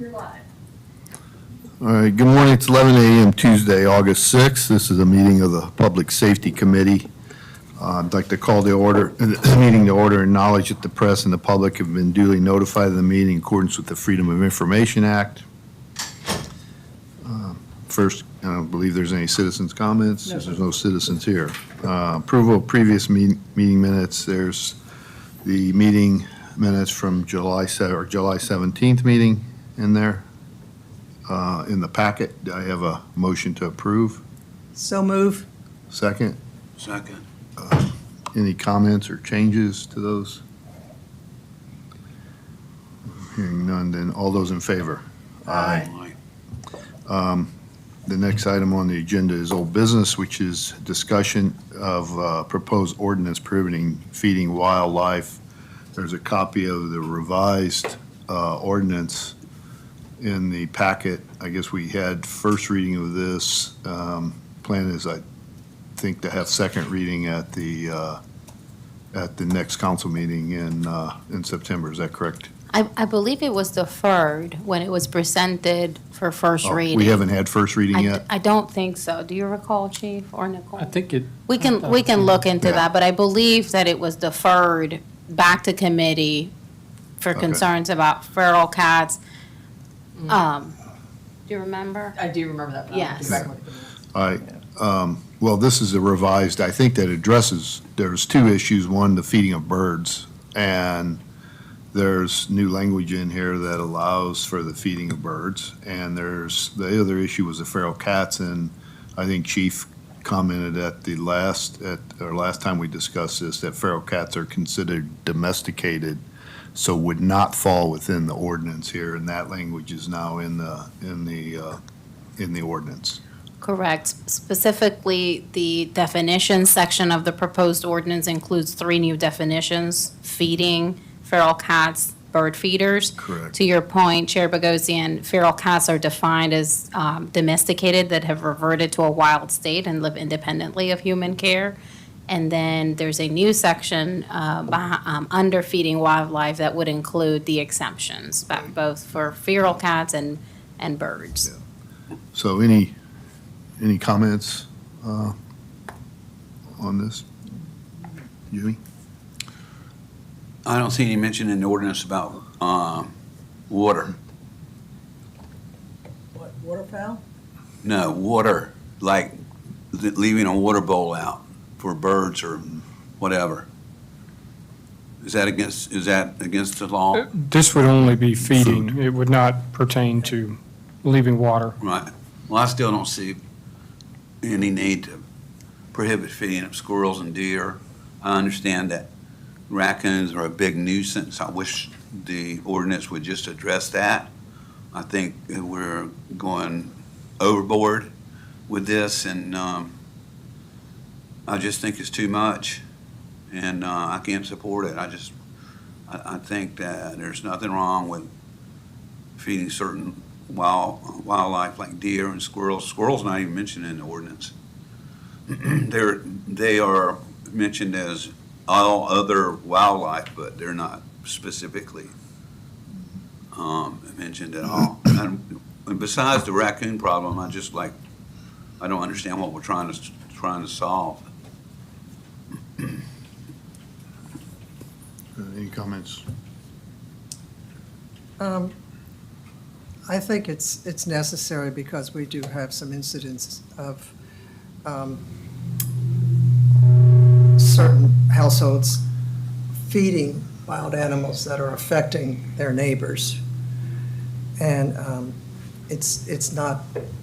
You're live. All right, good morning. It's 11 a.m. Tuesday, August 6th. This is a meeting of the Public Safety Committee. I'd like to call the meeting to order and acknowledge that the press and the public have been duly notified of the meeting in accordance with the Freedom of Information Act. First, I don't believe there's any citizens' comments. No. There's no citizens here. Approval of previous meeting minutes. There's the meeting minutes from July 17th meeting in there. In the packet, do I have a motion to approve? So move. Second? Second. Any comments or changes to those? Hearing none, then all those in favor? Aye. The next item on the agenda is old business, which is discussion of proposed ordinance prohibiting feeding wildlife. There's a copy of the revised ordinance in the packet. I guess we had first reading of this. Plan is, I think, to have second reading at the next council meeting in September. Is that correct? I believe it was deferred when it was presented for first Oh, reading. we haven't had first reading yet? I don't think so. Do you recall, Chief or Nicole? I think it. We can look into Yeah. that, but I believe that it was deferred back to committee for Okay. concerns about feral cats. Do you remember? I do remember that. but I don't Yes. do back when it was- All right. Well, this is a revised, I think that addresses, there's two issues. One, the feeding of birds, and there's new language in here that allows for the feeding of birds. And there's, the other issue was the feral cats, and I think Chief commented at our last time we discussed this, that feral cats are considered domesticated, so would not fall within the ordinance here, and that language is now in the ordinance. Correct. Specifically, the definition section of the proposed ordinance includes 3 new definitions: feeding, feral cats, bird feeders. Correct. To your point, Chair Bogosian, feral cats are defined as domesticated that have reverted to a wild state and live independently of human care. And then there's a new section under feeding wildlife that would include the exemptions, both for feral cats and birds. So any comments on this? Jimmy? I don't see any mention in the ordinance about water. What, waterfowl? No, water, like leaving a water bowl out for birds or whatever. Is that against the law? This would only be feeding. It would not pertain to leaving water. Right. Well, I still don't see any need to prohibit feeding of squirrels and deer. I understand that raccoons are a big nuisance. I wish the ordinance would just address that. I think that we're going overboard with this, and I just think it's too much, and I can't support it. I think that there's nothing wrong with feeding certain wildlife like deer and squirrels. Squirrels not even mentioned in the ordinance. They are mentioned as all other wildlife, but they're not specifically mentioned at all. And besides the raccoon problem, I don't understand what we're trying to solve. Any comments? I think it's necessary because we do have some incidents of certain households feeding wild animals that are affecting their neighbors. And it's not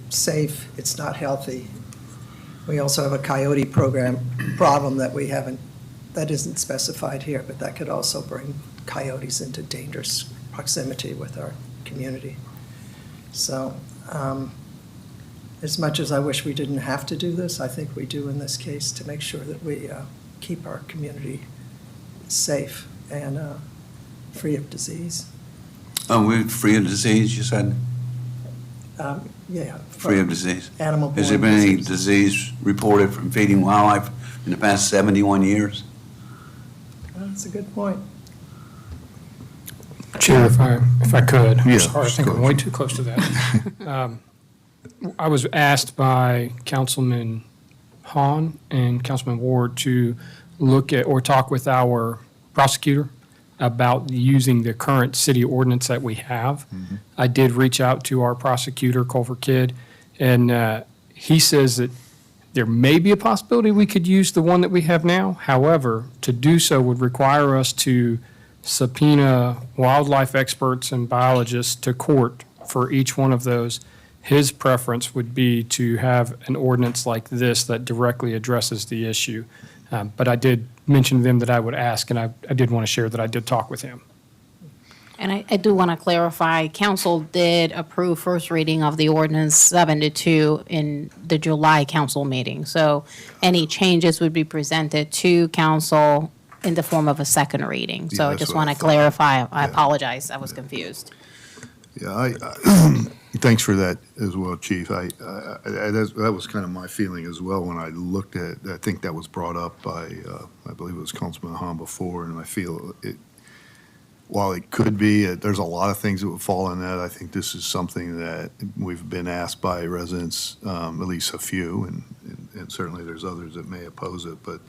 safe, it's not healthy. We also have a coyote problem that isn't specified here, but that could also bring coyotes into dangerous proximity with our community. So as much as I wish we didn't have to do this, I think we do in this case to make sure that we keep our community safe and free of disease. We're free of disease, you said? Yeah. Free of disease? Animal-borne Has there been any disease. disease reported from feeding wildlife in the past 71 years? That's a good point. Chair, if I could, Yeah, I'm sorry, I think go I'm way too close to that. I was asked by Councilman Hahn and Councilman Ward to look at or talk with our prosecutor about using the current city ordinance that we have. I did reach out to our prosecutor, Culver Kidd, and he says that there may be a possibility we could use the one that we have now. However, to do so would require us to subpoena wildlife experts and biologists to court for each one of those. His preference would be to have an ordinance like this that directly addresses the issue. But I did mention to them that I would ask, and I did want to share that I did talk with him. And I do want to clarify, council did approve first reading of the ordinance 7-2 in the July council meeting. So any changes would be presented to council in the form of a second reading. So Yeah, I that's just what I want to thought. clarify. I Yeah. apologize, I was confused. Yeah, thanks for that as well, Chief. That was kind of my feeling as well when I looked at, I think that was brought up by, I believe it was Councilman Hahn before, and I feel it, while it could be, there's a lot of things that would fall in that. I think this is something that we've been asked by residents, at least a few, and certainly there's others that may oppose it, but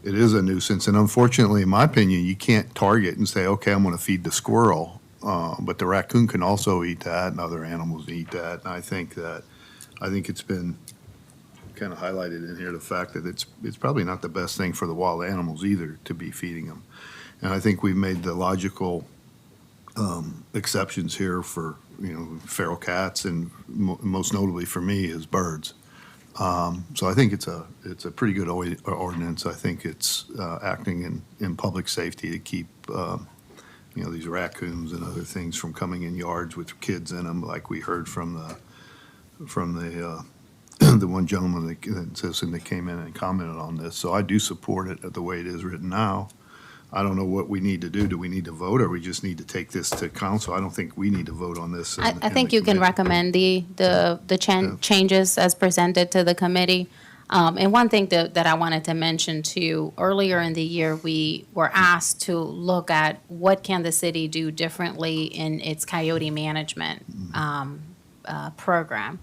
it is a nuisance. And unfortunately, in my opinion, you can't target and say, okay, I'm going to feed the squirrel, but the raccoon can also eat that and other animals eat that. And I think it's been kind of highlighted in here, the fact that it's probably not the best thing for the wild animals either to be feeding them. And I think we've made the logical exceptions here for, feral cats and most notably for me is birds. So I think it's a pretty good ordinance. I think it's acting in public safety to keep, these raccoons and other things from coming in yards with kids in them, like we heard from the the one gentleman that came in and commented on this. So I do support it the way it is written now. I don't know what we need to do. Do we need to vote, or we just need to take this to council? I don't think we need to vote on this. I think you can recommend the changes as presented to the committee. And one thing that I wanted to mention too, earlier in the year, we were asked to look at what can the city do differently in its coyote management program.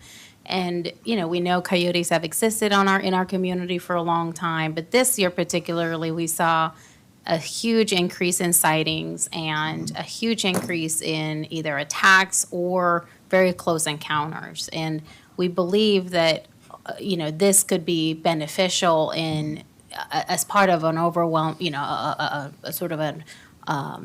And, we know coyotes have existed in our community for a long time, but this year particularly, we saw a huge increase in sightings and a huge increase in either attacks or very close encounters. And we believe that, this could be beneficial as part of an a sort of a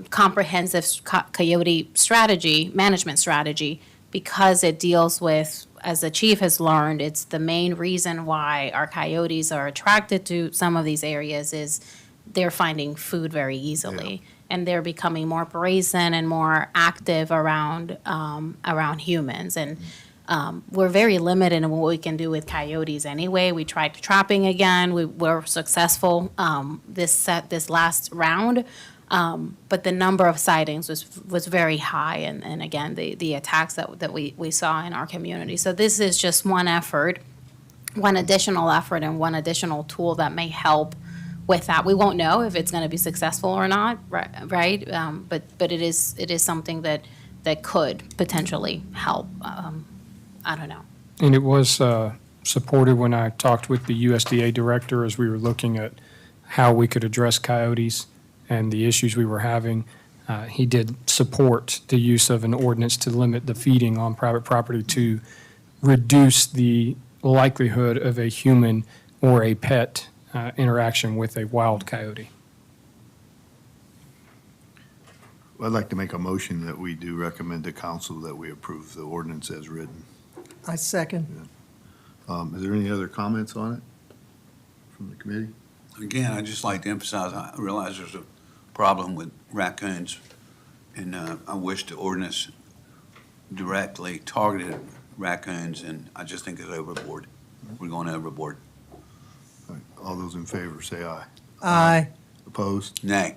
comprehensive coyote management strategy, because it deals with, as the chief has learned, it's the main reason why our coyotes are attracted to some of these areas is they're finding food very easily, and they're becoming more brazen and more active around humans. And we're very limited in what we can do with coyotes anyway. We tried trapping again. We were successful this last round, but the number of sightings was very high, and again, the attacks that we saw in our community. So this is just one additional effort, and one additional tool that may help with that. We won't know if it's going to be successful or not, right? But it is something that could potentially help. I don't know. And it was supported when I talked with the USDA director as we were looking at how we could address coyotes and the issues we were having. He did support the use of an ordinance to limit the feeding on private property to reduce the likelihood of a human or a pet interaction with a wild coyote. I'd like to make a motion that we do recommend to council that we approve the ordinance as written. I second. Is there any other comments on it from the committee? Again, I'd just like to emphasize, I realize there's a problem with raccoons, and I wish the ordinance directly targeted raccoons, and I just think it's overboard. We're going overboard. All right, all those in favor, say aye. Aye. Opposed? Nay.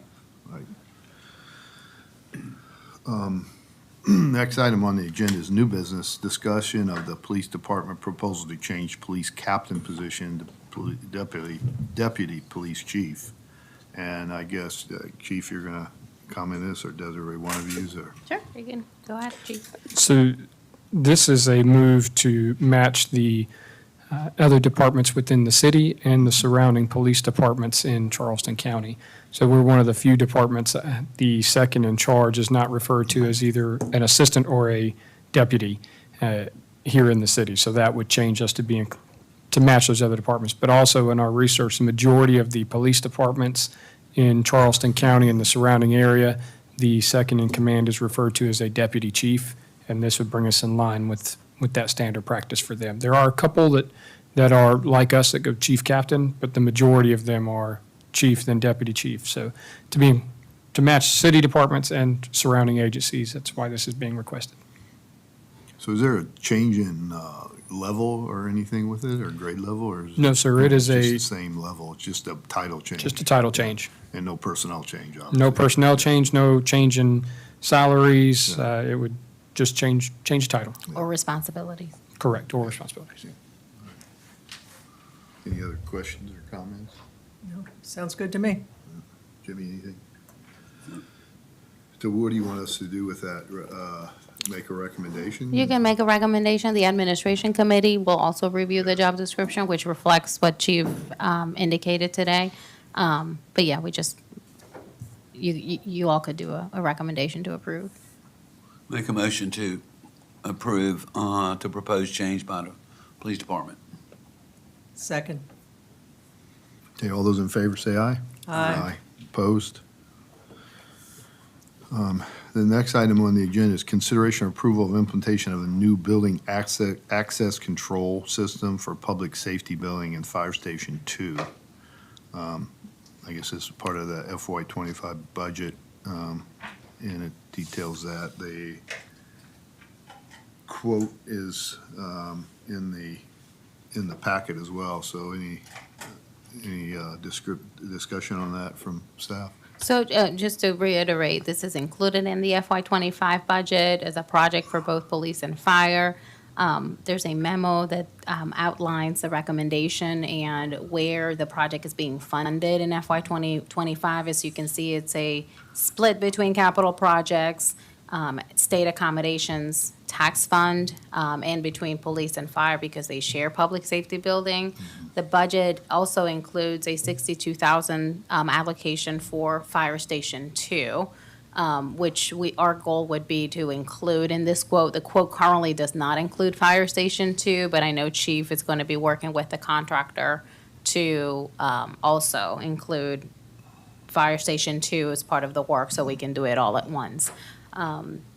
Next item on the agenda is new business, discussion of the police department proposal to change police captain position to deputy police chief. And I guess, Chief, you're going to comment this, or Desiree, one of you, or? Sure, you can go ahead, Chief. So this is a move to match the other departments within the city and the surrounding police departments in Charleston County. So we're one of the few departments, the second in charge is not referred to as either an assistant or a deputy here in the city. So that would change us to match those other departments. But also in our research, the majority of the police departments in Charleston County and the surrounding area, the second in command is referred to as a deputy chief, and this would bring us in line with that standard practice for them. There are a couple that are like us that go chief captain, but the majority of them are chief then deputy chief. So to match city departments and surrounding agencies, that's why this is being requested. So is there a change in level or anything with it, or grade level, or is No, sir, it is just a, the same level, it's just a title change? just a title change. And no personnel change, obviously? No personnel change, no change in salaries. It would just change title. Or responsibilities. Correct, or responsibilities. Any other questions or comments? No, sounds good to me. Jimmy, anything? So what do you want us to do with that? Make a recommendation? You can make a recommendation. The administration committee will also review the job description, which reflects what Chief indicated today. But yeah, you all could do a recommendation to approve. Make a motion to approve, to propose change by the police department. Second. Okay, all those in favor say aye. Aye. Opposed? The next item on the agenda is consideration or approval of implementation of a new building access control system for public safety building in Fire Station 2. I guess this is part of the FY '25 budget, and it details that. The quote is in the packet as well, so any discussion on that from staff? So just to reiterate, this is included in the FY '25 budget as a project for both police and fire. There's a memo that outlines the recommendation and where the project is being funded in FY 2025. As you can see, it's a split between capital projects, state accommodations, tax fund, and between police and fire because they share public safety building. The budget also includes a $62,000 allocation for Fire Station 2, which our goal would be to include in this quote. The quote currently does not include Fire Station 2, but I know Chief is going to be working with the contractor to also include Fire Station 2 as part of the work so we can do it all at once.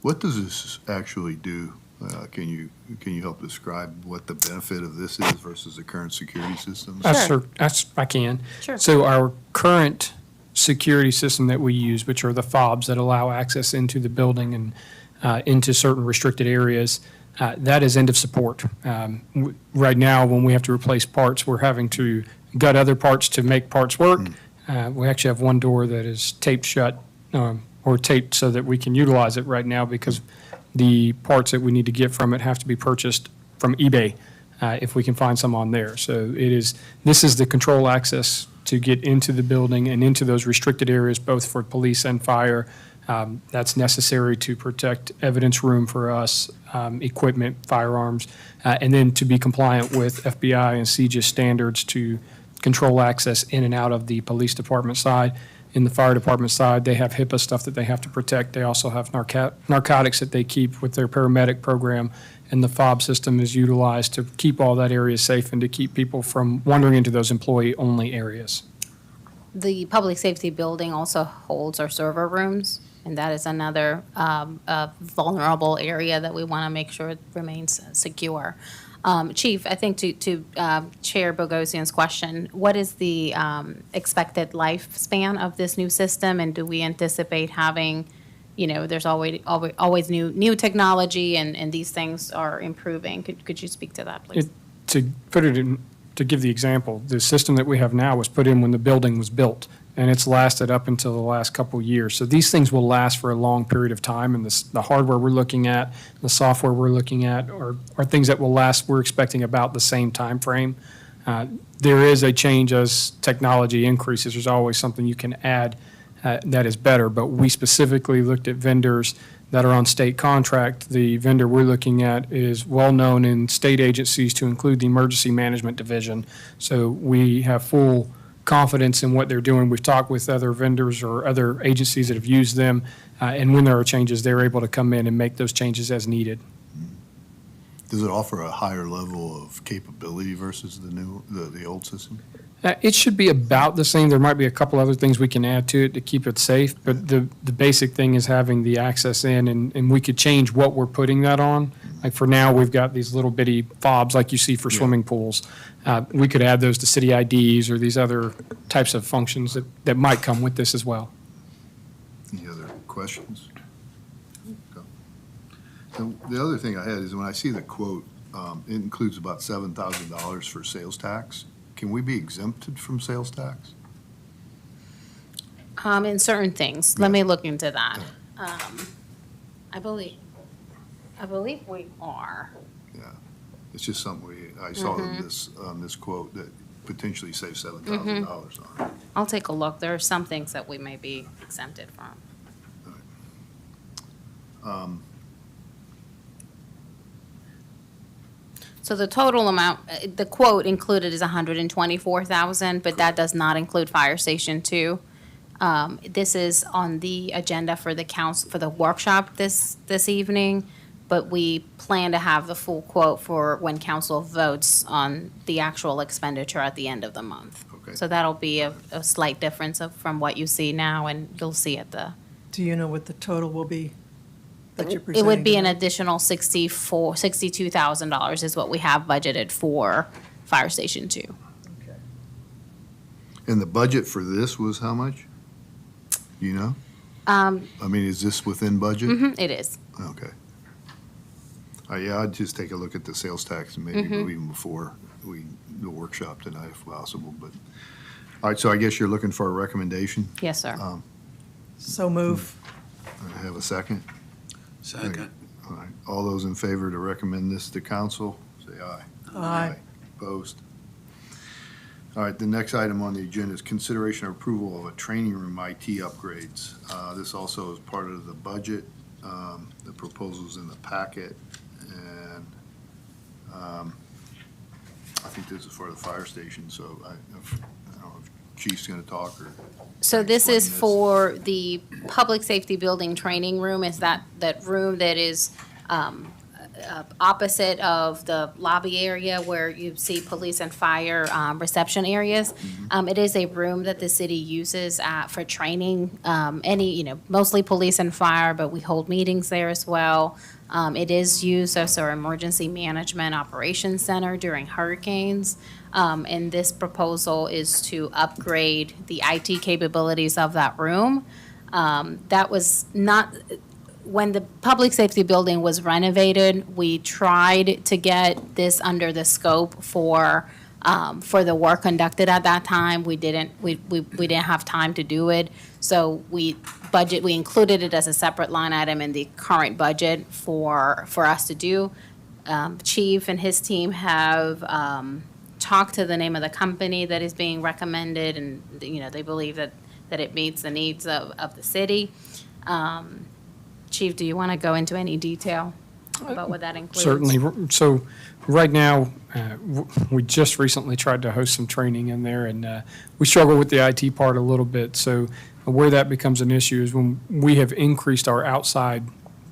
What does this actually do? Can you help describe what the benefit of this is versus the current security systems? Sure. I can. Sure. So our current security system that we use, which are the fobs that allow access into the building and into certain restricted areas, that is end of support. Right now, when we have to replace parts, we're having to gut other parts to make parts work. We actually have one door that is taped shut or taped so that we can utilize it right now because the parts that we need to get from it have to be purchased from eBay if we can find some on there. So this is the control access to get into the building and into those restricted areas, both for police and fire. That's necessary to protect evidence room for us, equipment, firearms, and then to be compliant with FBI and CJIS standards to control access in and out of the police department side. In the fire department side, they have HIPAA stuff that they have to protect. They also have narcotics that they keep with their paramedic program, and the fob system is utilized to keep all that area safe and to keep people from wandering into those employee-only areas. The public safety building also holds our server rooms, and that is another vulnerable area that we want to make sure it remains secure. Chief, I think to Chair Bogosian's question, what is the expected lifespan of this new system, and do we anticipate having, there's always new technology, and these things are improving. Could you speak to that, please? To give the example, the system that we have now was put in when the building was built, and it's lasted up until the last couple of years. So these things will last for a long period of time, and the hardware we're looking at, the software we're looking at are things that will last, we're expecting about the same time frame. There is a change as technology increases. There's always something you can add that is better. But we specifically looked at vendors that are on state contract. The vendor we're looking at is well-known in state agencies to include the Emergency Management Division. So we have full confidence in what they're doing. We've talked with other vendors or other agencies that have used them, and when there are changes, they're able to come in and make those changes as needed. Does it offer a higher level of capability versus the old system? It should be about the same. There might be a couple other things we can add to it to keep it safe, but the basic thing is having the access in, and we could change what we're putting that on. Like for now, we've got these little bitty fobs like you see for swimming pools. We could add those to city IDs or these other types of functions that might come with this as well. Any other questions? Go. So the other thing I had is when I see the quote, it includes about $7,000 for sales tax. Can we be exempted from sales tax? In certain things. Let me look into that. I believe we are. Yeah, it's just something I saw in this quote that potentially saves $7,000 on it. I'll take a look. There are some things that we may be exempted from. So the total amount, the quote included is $124,000, but that does not include Fire Station 2. This is on the agenda for the council, for the workshop this evening, but we plan to have the full quote for when council votes on the actual expenditure at the end of the month. Okay. So that'll be a slight difference from what you see now, and you'll see at the. Do you know what the total will be that you're It presenting? would be an tonight? additional $62,000 is what we have budgeted for Fire Station 2. Okay. And the budget for this was how much? Do you know? I mean, is this within budget? It is. Okay. Yeah, I'd just take a look at the sales tax and maybe go even before the workshop tonight if possible, but, all right, so I guess you're looking for a recommendation? Yes, sir. So move. I have a second? Second. All right, all those in favor to recommend this to council, say aye. Aye. Opposed? All right, the next item on the agenda is consideration of approval of a training room IT upgrades. This also is part of the budget. The proposal's in the packet, and I think this is for the fire station, so I don't know if Chief's gonna talk or. So this is explain for the public safety building training room, is that room that is opposite of the lobby area where you see police and fire reception areas. It is a room that the city uses for training, mostly police and fire, but we hold meetings there as well. It is used as our emergency management operations center during hurricanes. And this proposal is to upgrade the IT capabilities of that room. That was not, when the public safety building was renovated, we tried to get this under the scope for the work conducted at that time. We didn't have time to do it. So we included it as a separate line item in the current budget for us to do. Chief and his team have talked to the name of the company that is being recommended, and, they believe that it meets the needs of the city. Chief, do you want to go into any detail about what that includes? Certainly. So right now, we just recently tried to host some training in there, and we struggle with the IT part a little bit. So where that becomes an issue is when we have increased our outside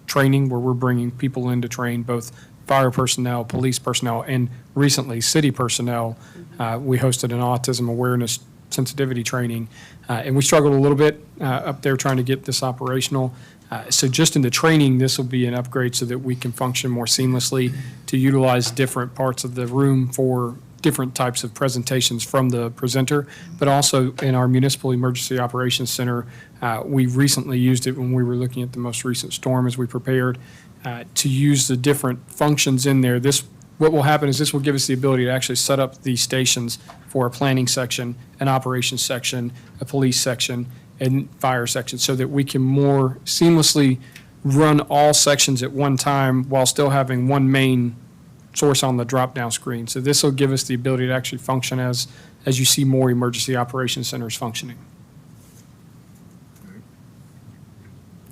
training, where we're bringing people in to train both fire personnel, police personnel, and recently city personnel. We hosted an autism awareness sensitivity training, and we struggled a little bit up there trying to get this operational. So just in the training, this will be an upgrade so that we can function more seamlessly to utilize different parts of the room for different types of presentations from the presenter, but also in our Municipal Emergency Operations Center, we recently used it when we were looking at the most recent storm as we prepared to use the different functions in there. What will happen is this will give us the ability to actually set up these stations for a planning section, an operations section, a police section, and fire section, so that we can more seamlessly run all sections at one time while still having one main source on the drop-down screen. So this will give us the ability to actually function as you see more emergency operations centers functioning.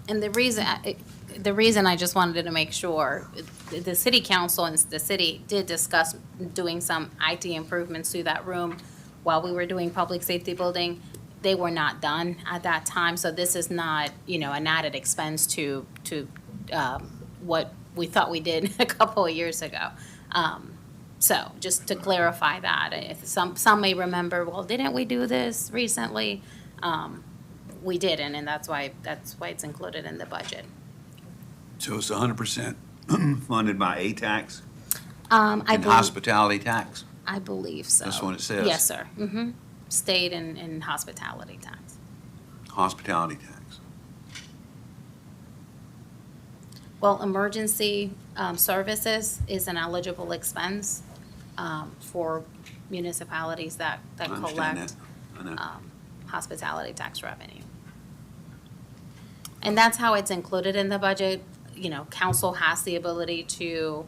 And the reason I just wanted to make sure, the city council and the city did discuss doing some IT improvements to that room while we were doing public safety building. They were not done at that time, so this is not, an added expense to what we thought we did a couple of years ago. So just to clarify that, if some may remember, well, didn't we do this recently? We didn't, and that's why it's included in the budget. So it's 100% funded by a tax I and believe, hospitality tax? I believe so. That's what it says. Yes, sir. State and hospitality tax. Hospitality tax. Well, emergency services is an eligible expense for municipalities that I understand collect that. I know. hospitality tax revenue. And that's how it's included in the budget. Council has the ability to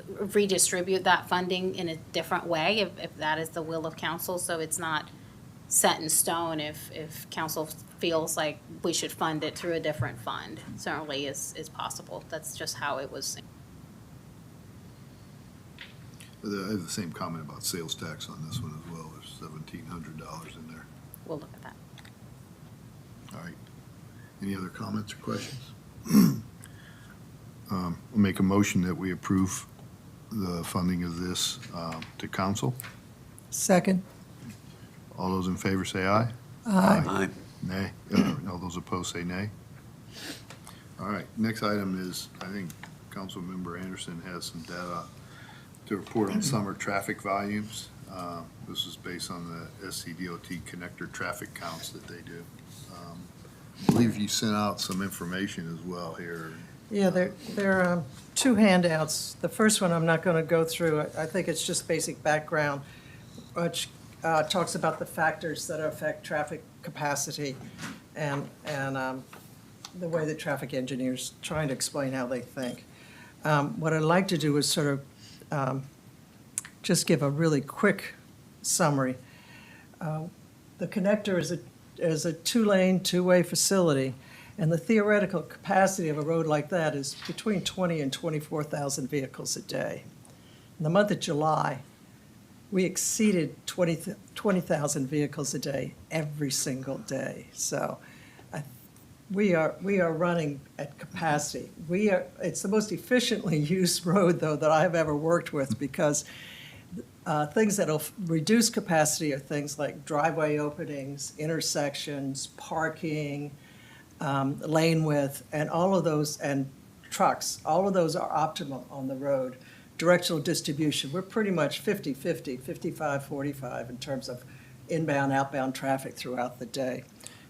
redistribute that funding in a different way if that is the will of council. So it's not set in stone if council feels like we should fund it through a different fund. Certainly is possible. That's just how it was. I have the same comment about sales tax on this one as well. There's $1,700 in there. We'll look at that. All right. Any other comments or questions? I'll make a motion that we approve the funding of this to council. Second? All those in favor say aye. Aye. Nay. All those opposed say nay. All right, next item is, I think Councilmember Anderson has some data to report on summer traffic volumes. This is based on the SCDOT connector traffic counts that they do. I believe you sent out some information as well here. Yeah, there are two handouts. The first one I'm not going to go through. I think it's just basic background, which talks about the factors that affect traffic capacity and the way that traffic engineers trying to explain how they think. What I'd like to do is sort of just give a really quick summary. The connector is a two-lane, two-way facility, and the theoretical capacity of a road like that is between 20 and 24,000 vehicles a day. In the month of July, we exceeded 20,000 vehicles a day every single day. So we are running at capacity. It's the most efficiently used road, though, that I've ever worked with, because things that'll reduce capacity are things like driveway openings, intersections, parking, lane width, and all of those, and trucks. All of those are optimum on the road. Directional distribution, we're pretty much 50-50, 55-45 in terms of inbound, outbound traffic throughout the day.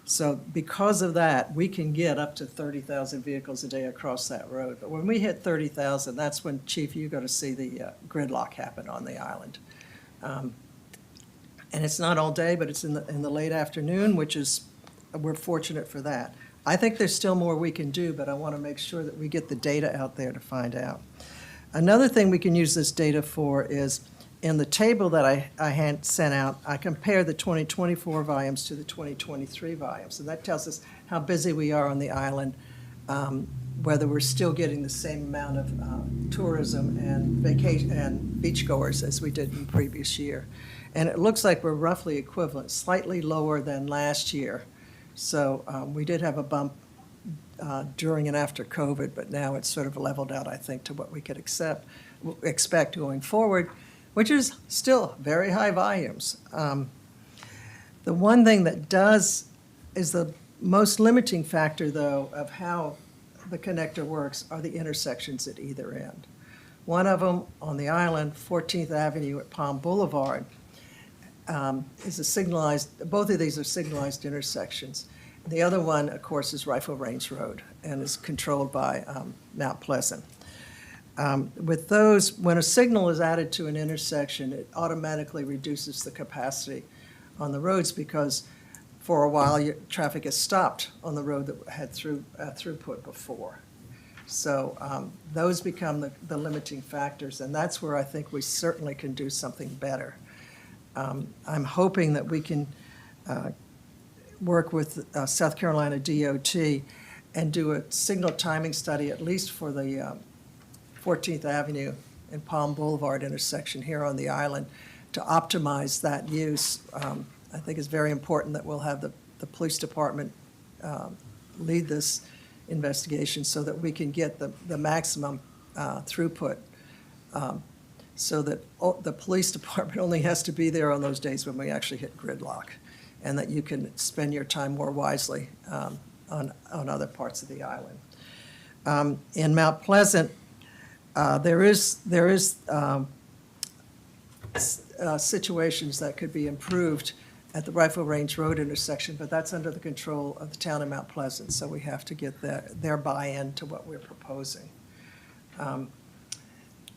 So because of that, we can get up to 30,000 vehicles a day across that road. But when we hit 30,000, that's when, Chief, you're going to see the gridlock happen on the island. And it's not all day, but it's in the late afternoon, which is, we're fortunate for that. I think there's still more we can do, but I want to make sure that we get the data out there to find out. Another thing we can use this data for is, in the table that I had sent out, I compare the 2024 volumes to the 2023 volumes. And that tells us how busy we are on the island, whether we're still getting the same amount of tourism and vacation and beachgoers as we did in the previous year. And it looks like we're roughly equivalent, slightly lower than last year. So we did have a bump during and after COVID, but now it's sort of leveled out, I think, to what we could expect going forward, which is still very high volumes. The one thing that is the most limiting factor, though, of how the connector works are the intersections at either end. One of them on the island, 14th Avenue at Palm Boulevard, is a signalized, both of these are signalized intersections. The other one, of course, is Rifle Range Road and is controlled by Mount Pleasant. With those, when a signal is added to an intersection, it automatically reduces the capacity on the roads because for a while, traffic is stopped on the road that had throughput before. So those become the limiting factors, and that's where I think we certainly can do something better. I'm hoping that we can work with South Carolina DOT and do a signal timing study, at least for the 14th Avenue and Palm Boulevard intersection here on the island, to optimize that use. I think it's very important that we'll have the police department lead this investigation so that we can get the maximum throughput, so that the police department only has to be there on those days when we actually hit gridlock, and that you can spend your time more wisely on other parts of the island. In Mount Pleasant, there is situations that could be improved at the Rifle Range Road intersection, but that's under the control of the town of Mount Pleasant, so we have to get their buy-in to what we're proposing.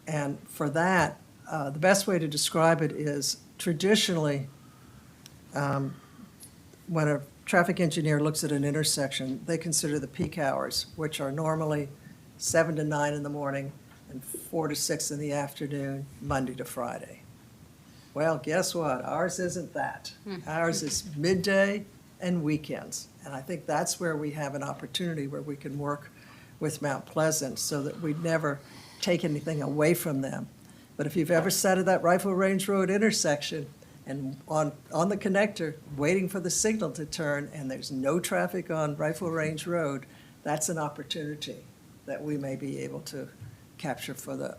And for that, the best way to describe it is traditionally, when a traffic engineer looks at an intersection, they consider the peak hours, which are normally 7 to 9 in the morning and 4 to 6 in the afternoon, Monday to Friday. Well, guess what? Ours isn't that. Ours is midday and weekends. And I think that's where we have an opportunity where we can work with Mount Pleasant so that we never take anything away from them. But if you've ever sat at that Rifle Range Road intersection and on the connector, waiting for the signal to turn, and there's no traffic on Rifle Range Road, that's an opportunity that we may be able to capture for the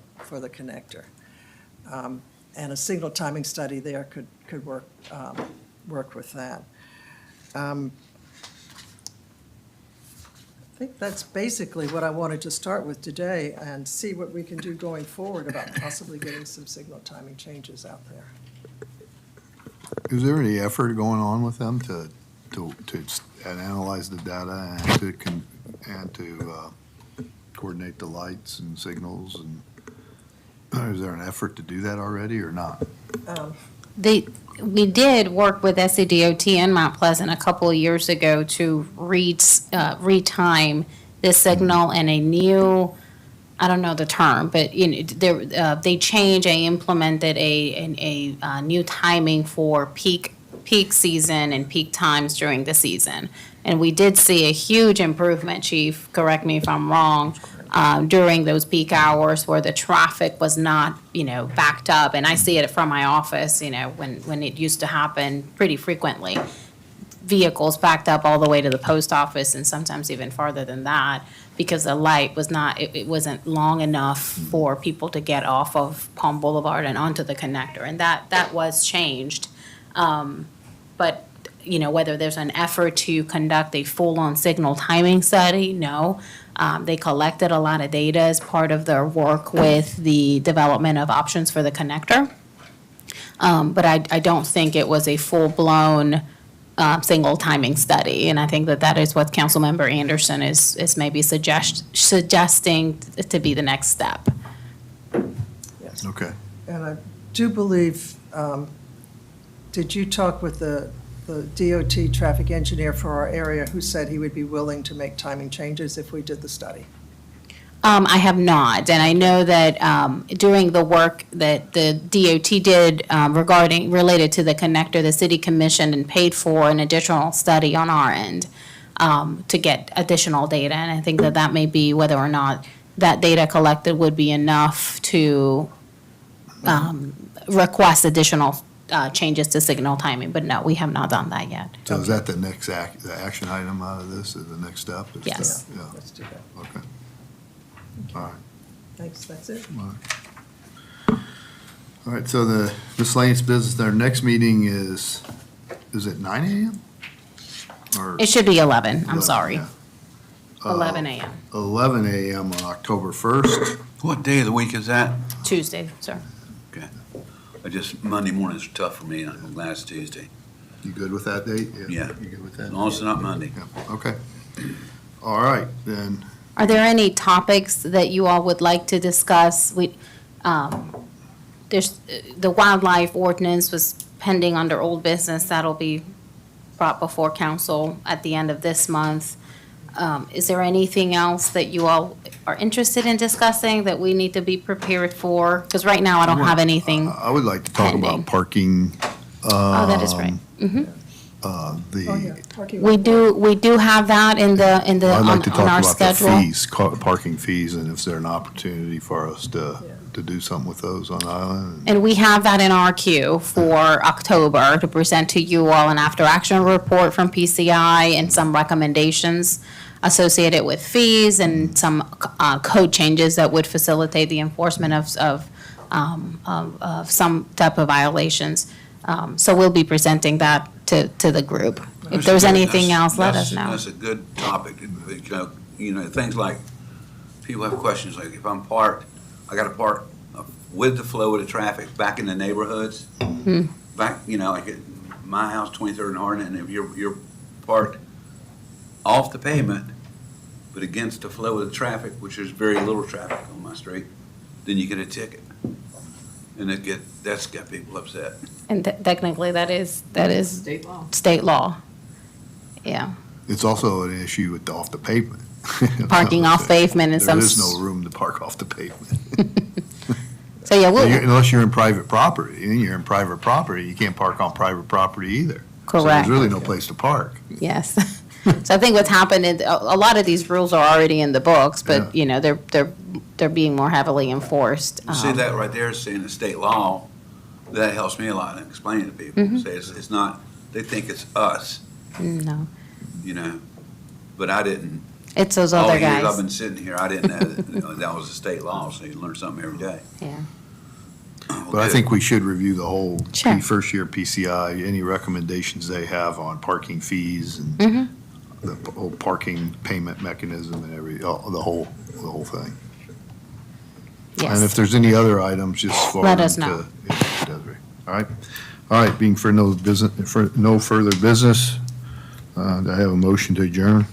connector. And a signal timing study there could work with that. I think that's basically what I wanted to start with today, and see what we can do going forward about possibly getting some signal timing changes out there. Is there any effort going on with them to analyze the data and to coordinate the lights and signals, and is there an effort to do that already or not? We did work with SCDOT in Mount Pleasant a couple of years ago to retime this signal in a new, I don't know the term, but they implemented a new timing for peak season and peak times during the season. And we did see a huge improvement, Chief, correct me if I'm wrong, during those peak hours where the traffic was not, backed up. And I see it from my office, when it used to happen pretty frequently. Vehicles backed up all the way to the post office and sometimes even farther than that because the light was not, it wasn't long enough for people to get off of Palm Boulevard and onto the connector. And that was changed. But whether there's an effort to conduct a full-on signal timing study, no. They collected a lot of data as part of their work with the development of options for the connector. But I don't think it was a full-blown single timing study. And I think that is what Councilmember Anderson is maybe suggesting to be the next step. Yes. Okay. And I do believe, did you talk with the DOT traffic engineer for our area who said he would be willing to make timing changes if we did the study? I have not, and I know that during the work that the DOT did related to the connector, the city commissioned and paid for an additional study on our end to get additional data, and I think that may be whether or not that data collected would be enough to request additional changes to signal timing, but no, we have not done that yet. So is that the next the action item out of this, is the next step? Is Yes. to- Yeah, Let's do that. okay. All right. Thanks, that's it. All right, so the miscellaneous business, our next meeting is it 9 a.m.? Or It should be 11, I'm 11, sorry, yeah. 11 a.m., 11 a.m. on October 1st. What day of the week is that? Tuesday, sir. Okay. Monday mornings are tough for me. I'm glad it's Tuesday. You good with that date? Yeah. You good with that? As long as it's not Monday. Yeah, okay. All right, then, Are there any topics that you all would like to discuss? There's, the wildlife ordinance was pending under old business. That'll be brought before council at the end of this month. Is there anything else that you all are interested in discussing that we need to be prepared for? Because right now, I don't have anything. I would like to talk Pending. about parking. Oh, that is right. Oh, yeah, the, parking We report. do have that in the, I'd like to on our talk about the schedule. fees, parking fees, and if there's an opportunity for us to do something with those on Island. And we have that in our queue for October to present to you all an after-action report from PCI and some recommendations associated with fees and some code changes that would facilitate the enforcement of some type of violations. So we'll be presenting that to the group. If there's anything else, let us know. That's a good topic. Things like, people have questions like, if I'm parked, I gotta park with the flow of the traffic back in the neighborhoods. Back, like at my house, 23rd and Hardin, and if you're parked off the pavement, but against the flow of the traffic, which there's very little traffic on my street, then you get a ticket. And that's got people upset. And technically, that is State law. state law. Yeah. It's also an issue with off the pavement. Parking off pavement and some. There is no room to park off the pavement. So, yeah, we'll, Unless you're in private property, and you're in private property, you can't park on private property either. So correct. there's really no place to park. Yes. So I think what's happened is a lot of these rules are already in the books, but, they're being more heavily enforced. See that right there, seeing the state law, that helps me a lot in explaining to people. Say it's not, they think it's us, No, but I didn't. it's those All other the years I've guys. been sitting here, I didn't know that was the state law, so you learn something every day. Yeah. But I think we should review the whole Sure. first year PCI, any recommendations they have on parking fees and the whole parking payment mechanism and the whole thing. And if Yes. there's any other items, just forward Let them us know. to Desiree. All right? All right, being for no further business, do I have a motion to adjourn?